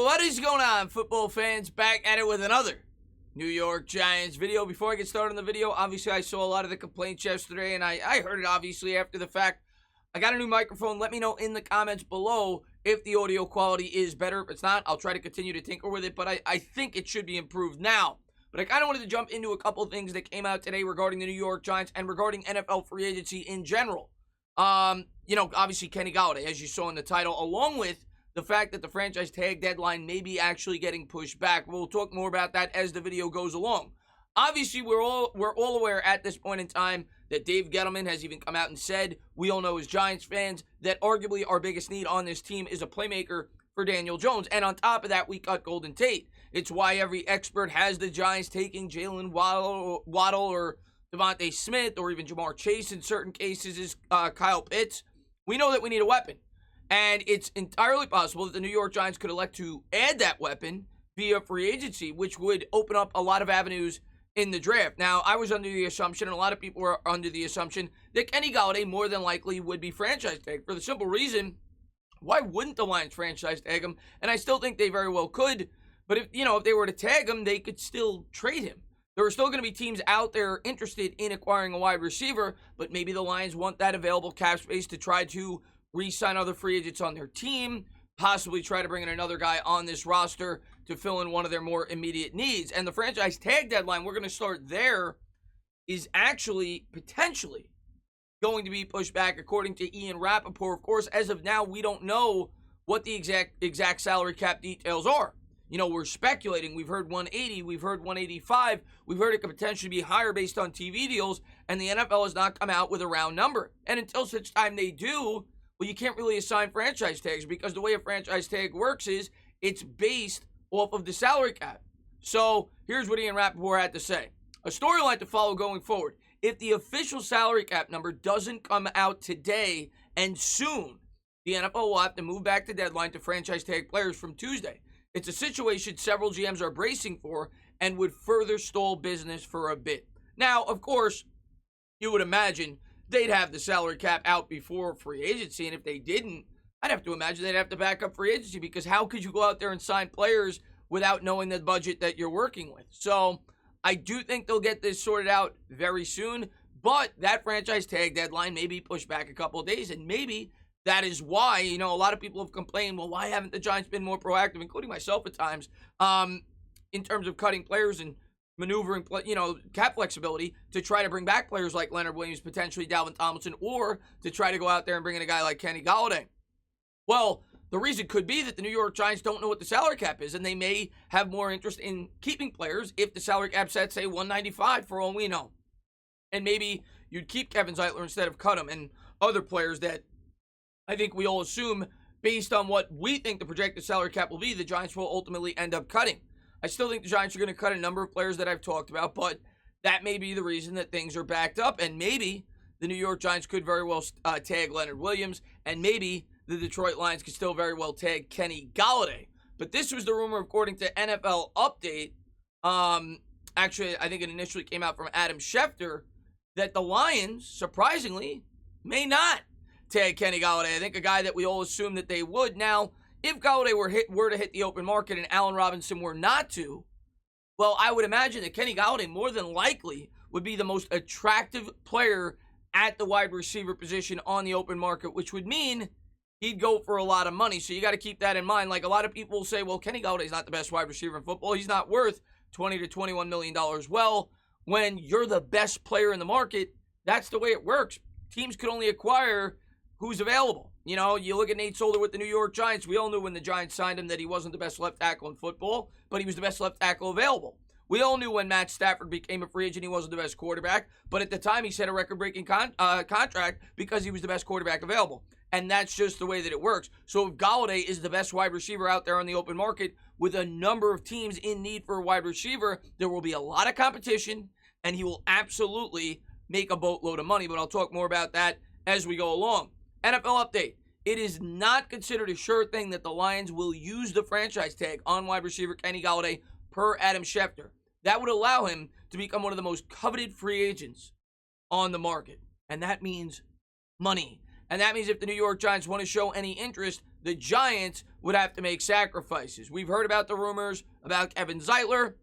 What is going on, football fans? Back at it with another New York Giants video. Before I get started on the video, obviously I saw a lot of the complaints yesterday, and I heard it obviously after the fact. I got a new microphone. Let me know in the comments below if the audio quality is better. If it's not, I'll try to continue to tinker with it, but I think it should be improved now. But I kind of wanted to jump into a couple of things that came out today regarding the New York Giants and regarding NFL free agency in general. Obviously Kenny Golladay, as you saw in the title, along with the fact that the franchise tag deadline may be actually getting pushed back. We'll talk more about that as the video goes along. Obviously, we're all aware at this point in time that Dave Gettleman has even come out and said, we all know as Giants fans, that arguably our biggest need on this team is a playmaker for Daniel Jones. And on top of that, we cut Golden Tate. It's why every expert has the Giants taking Jalen Waddle or Devontae Smith or even Jamar Chase in certain cases is Kyle Pitts. We know that we need a weapon. And it's entirely possible that the New York Giants could elect to add that weapon via free agency, which would open up a lot of avenues in the draft. Now, I was under the assumption, and a lot of people were under the assumption, that Kenny Golladay more than likely would be franchise tagged for the simple reason, why wouldn't the Lions franchise tag him? And I still think they very well could, but if they were to tag him, they could still trade him. There are still going to be teams out there interested in acquiring a wide receiver, but maybe the Lions want that available cap space to try to re-sign other free agents on their team, possibly try to bring in another guy on this roster to fill in one of their more immediate needs. And the franchise tag deadline, we're going to start there, is actually potentially going to be pushed back according to Ian Rappaport. Of course, as of now, we don't know what the exact salary cap details are. We're speculating. We've heard 180, we've heard 185, we've heard it could potentially be higher based on TV deals, and the NFL has not come out with a round number. And until such time they do, well, you can't really assign franchise tags because the way a franchise tag works is it's based off of the salary cap. So here's what Ian Rappaport had to say. A storyline to follow going forward. If the official salary cap number doesn't come out today and soon, the NFL will have to move back the deadline to franchise tag players from Tuesday. It's a situation several GMs are bracing for and would further stall business for a bit. Now, of course, you would imagine they'd have the salary cap out before free agency, and if they didn't, I'd have to imagine they'd have to back up free agency because how could you go out there and sign players without knowing the budget that you're working with? So I do think they'll get this sorted out very soon, but that franchise tag deadline may be pushed back a couple of days, and maybe that is why, a lot of people have complained, well, why haven't the Giants been more proactive, including myself at times, in terms of cutting players and maneuvering, cap flexibility to try to bring back players like Leonard Williams, potentially Dalvin Tomlinson, or to try to go out there and bring in a guy like Kenny Golladay. Well, the reason could be that the New York Giants don't know what the salary cap is, and they may have more interest in keeping players if the salary cap set, say, 195 for all we know. And maybe you'd keep Kevin Zeitler instead of cut him, and other players that I think we all assume, based on what we think the projected salary cap will be, the Giants will ultimately end up cutting. I still think the Giants are going to cut a number of players that I've talked about, but that may be the reason that things are backed up, and maybe the New York Giants could very well tag Leonard Williams, and maybe the Detroit Lions could still very well tag Kenny Golladay. But this was the rumor according to NFL Update. Actually, I think it initially came out from Adam Schefter that the Lions, surprisingly, may not tag Kenny Golladay. I think a guy that we all assumed that they would. Now, if Golladay were to hit the open market and Allen Robinson were not to, well, I would imagine that Kenny Golladay more than likely would be the most attractive player at the wide receiver position on the open market, which would mean he'd go for a lot of money. So you got to keep that in mind. Like a lot of people will say, well, Kenny Galladay's not the best wide receiver in football. He's not worth $20 to $21 million. Well, when you're the best player in the market, that's the way it works. Teams could only acquire who's available. You look at Nate Solder with the New York Giants. We all knew when the Giants signed him that he wasn't the best left tackle in football, but he was the best left tackle available. We all knew when Matt Stafford became a free agent, he wasn't the best quarterback, but at the time he set a record-breaking contract because he was the best quarterback available. And that's just the way that it works. So if Golladay is the best wide receiver out there on the open market with a number of teams in need for a wide receiver, there will be a lot of competition, and he will absolutely make a boatload of money. But I'll talk more about that as we go along. NFL update. It is not considered a sure thing that the Lions will use the franchise tag on wide receiver Kenny Golladay per Adam Schefter. That would allow him to become one of the most coveted free agents on the market. And that means money. And that means if the New York Giants want to show any interest, the Giants would have to make sacrifices. We've heard about the rumors about Kevin Zeitler.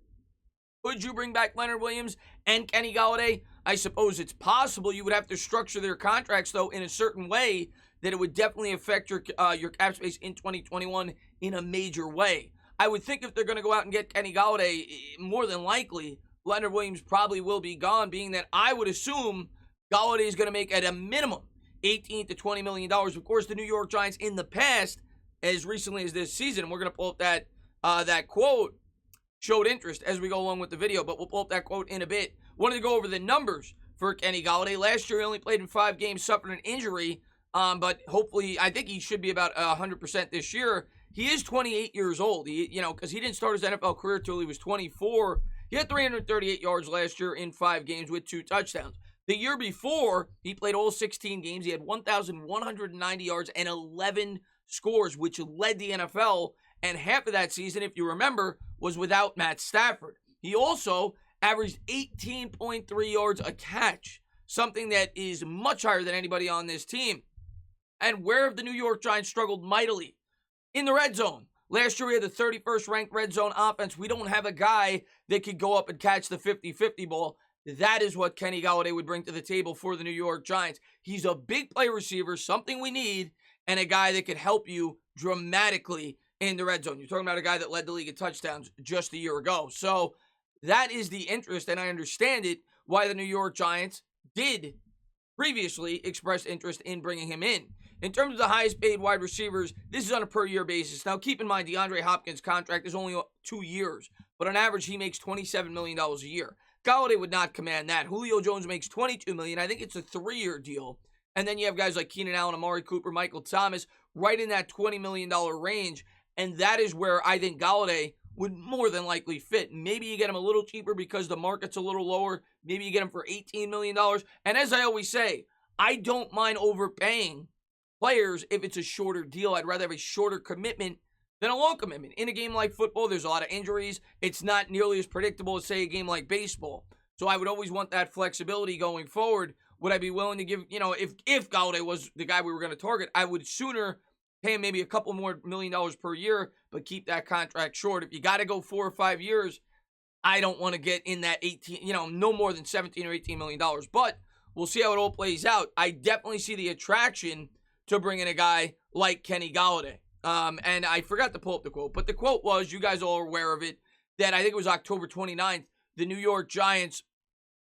Could you bring back Leonard Williams and Kenny Golladay? I suppose it's possible. You would have to structure their contracts, though, in a certain way that it would definitely affect your cap space in 2021 in a major way. I would think if they're going to go out and get Kenny Golladay, more than likely, Leonard Williams probably will be gone, being that I would assume Golladay is going to make at a minimum $18 to $20 million. Of course, the New York Giants in the past, as recently as this season, we're going to pull up that quote, showed interest as we go along with the video, but we'll pull up that quote in a bit. Wanted to go over the numbers for Kenny Golladay. Last year, he only played in 5 games, suffered an injury, but hopefully, I think he should be about 100% this year. He is 28 years old, because he didn't start his NFL career till he was 24. He had 338 yards last year in 5 games with 2 touchdowns. The year before, he played all 16 games. He had 1,190 yards and 11 scores, which led the NFL. And half of that season, if you remember, was without Matt Stafford. He also averaged 18.3 yards a catch, something that is much higher than anybody on this team. And where have the New York Giants struggled mightily? In the red zone. Last year, we had the 31st ranked red zone offense. We don't have a guy that could go up and catch the 50-50 ball. That is what Kenny Golladay would bring to the table for the New York Giants. He's a big play receiver, something we need, and a guy that could help you dramatically in the red zone. You're talking about a guy that led the league in touchdowns just a year ago. So that is the interest, and I understand it, why the New York Giants did previously express interest in bringing him in. In terms of the highest paid wide receivers, this is on a per year basis. Now, keep in mind, DeAndre Hopkins' contract is only 2 years, but on average, he makes $27 million a year. Golladay would not command that. Julio Jones makes $22 million. I think it's a 3-year deal. And then you have guys like Keenan Allen, Amari Cooper, Michael Thomas, right in that $20 million range. And that is where I think Golladay would more than likely fit. Maybe you get him a little cheaper because the market's a little lower. Maybe you get him for $18 million. And as I always say, I don't mind overpaying players if it's a shorter deal. I'd rather have a shorter commitment than a long commitment. In a game like football, there's a lot of injuries. It's not nearly as predictable as, say, a game like baseball. So I would always want that flexibility going forward. Would I be willing to give, if Golladay was the guy we were going to target, I would sooner pay him maybe a couple more $1 million per year, but keep that contract short. If you got to go 4 or 5 years, I don't want to get in that 18, no more than 17 or $18 million. But we'll see how it all plays out. I definitely see the attraction to bring in a guy like Kenny Golladay. And I forgot to pull up the quote, but the quote was, you guys all are aware of it, that I think it was October 29th, the New York Giants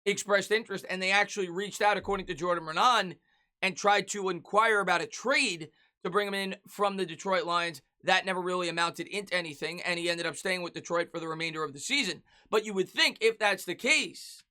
expressed interest, and they actually reached out, according to Jordan Renan, and tried to inquire about a trade to bring him in from the Detroit Lions. That never really amounted into anything, and he ended up staying with Detroit for the remainder of the season. But you would think, if that's the case,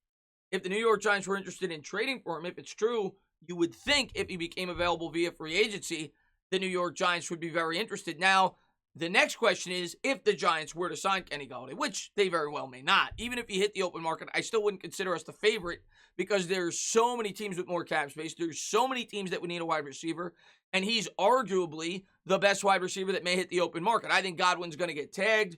if the New York Giants were interested in trading for him, if it's true, you would think if he became available via free agency, the New York Giants would be very interested. Now, the next question is, if the Giants were to sign Kenny Golladay, which they very well may not, even if he hit the open market, I still wouldn't consider us the favorite because there's so many teams with more cap space. There's so many teams that would need a wide receiver, and he's arguably the best wide receiver that may hit the open market. I think Godwin's going to get tagged.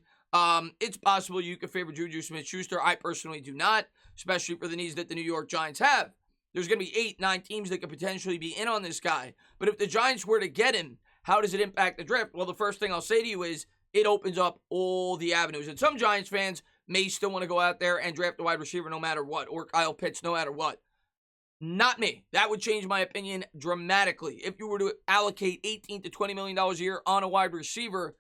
It's possible you could favor Juju Smith-Schuster. I personally do not, especially for the needs that the New York Giants have. There's going to be 8, 9 teams that could potentially be in on this guy. But if the Giants were to get him, how does it impact the draft? Well, the first thing I'll say to you is it opens up all the avenues. And some Giants fans may still want to go out there and draft a wide receiver no matter what, or Kyle Pitts no matter what. Not me. That would change my opinion dramatically. If you were to allocate $18 to $20 million a year on a wide receiver,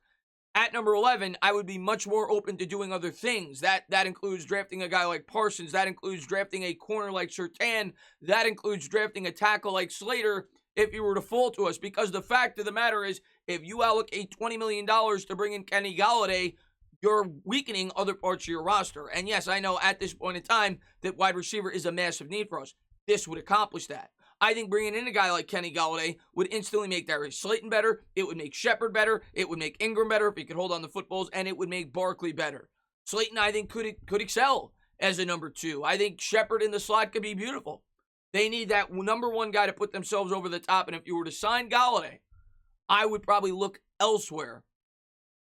at number 11, I would be much more open to doing other things. That includes drafting a guy like Parsons. That includes drafting a corner like Surtain. That includes drafting a tackle like Slater if you were to fall to us. Because the fact of the matter is, if you allocate $20 million to bring in Kenny Golladay, you're weakening other parts of your roster. And yes, I know at this point in time that wide receiver is a massive need for us. This would accomplish that. I think bringing in a guy like Kenny Golladay would instantly make Darius Slayton better. It would make Shepard better. It would make Ingram better if he could hold on the footballs, and it would make Barkley better. Slayton, I think, could excel as a number 2. I think Shepard in the slot could be beautiful. They need that number 1 guy to put themselves over the top, and if you were to sign Golladay, I would probably look elsewhere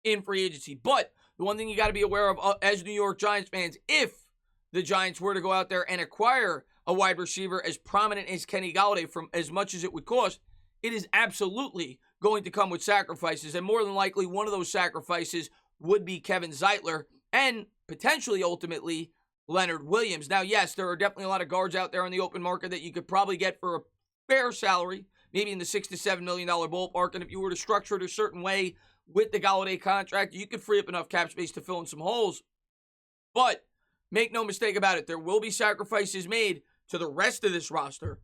in free agency. But the one thing you got to be aware of as New York Giants fans, if the Giants were to go out there and acquire a wide receiver as prominent as Kenny Golladay from as much as it would cost, it is absolutely going to come with sacrifices, and more than likely one of those sacrifices would be Kevin Zeitler and potentially ultimately Leonard Williams. Now, yes, there are definitely a lot of guards out there on the open market that you could probably get for a fair salary, maybe in the $6 to $7 million ballpark, and if you were to structure it a certain way with the Golladay contract, you could free up enough cap space to fill in some holes. But make no mistake about it, there will be sacrifices made to the rest of this roster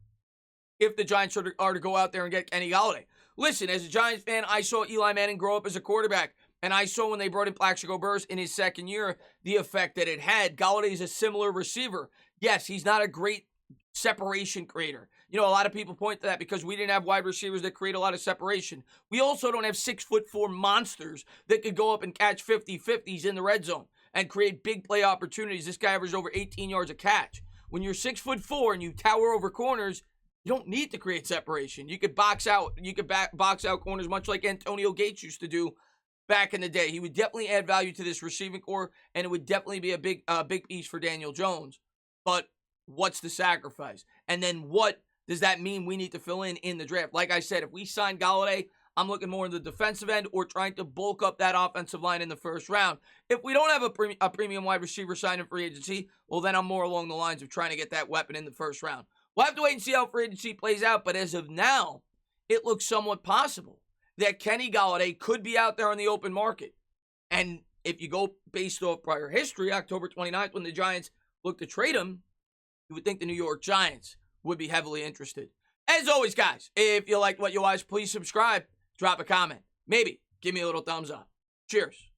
if the Giants are to go out there and get Kenny Golladay. Listen, as a Giants fan, I saw Eli Manning grow up as a quarterback, and I saw when they brought in Plaxico Burress in his second year, the effect that it had. Golladay is a similar receiver. Yes, he's not a great separation creator. You know, a lot of people point to that because we didn't have wide receivers that create a lot of separation. We also don't have 6'4" monsters that could go up and catch 50-50s in the red zone and create big play opportunities. This guy averages over 18 yards a catch. When you're 6'4" and you tower over corners, you don't need to create separation. You could box out. You could box out corners much like Antonio Gates used to do back in the day. He would definitely add value to this receiving core, and it would definitely be a big piece for Daniel Jones. But what's the sacrifice? And then what does that mean we need to fill in the draft? Like I said, if we sign Golladay, I'm looking more in the defensive end or trying to bulk up that offensive line in the first round. If we don't have a premium wide receiver signed in free agency, well, then I'm more along the lines of trying to get that weapon in the first round. We'll have to wait and see how free agency plays out, but as of now, it looks somewhat possible that Kenny Golladay could be out there on the open market. And if you go based off prior history, October 29th, when the Giants looked to trade him, you would think the New York Giants would be heavily interested. As always, guys, if you liked what you watched, please subscribe, drop a comment, maybe give me a little thumbs up. Cheers.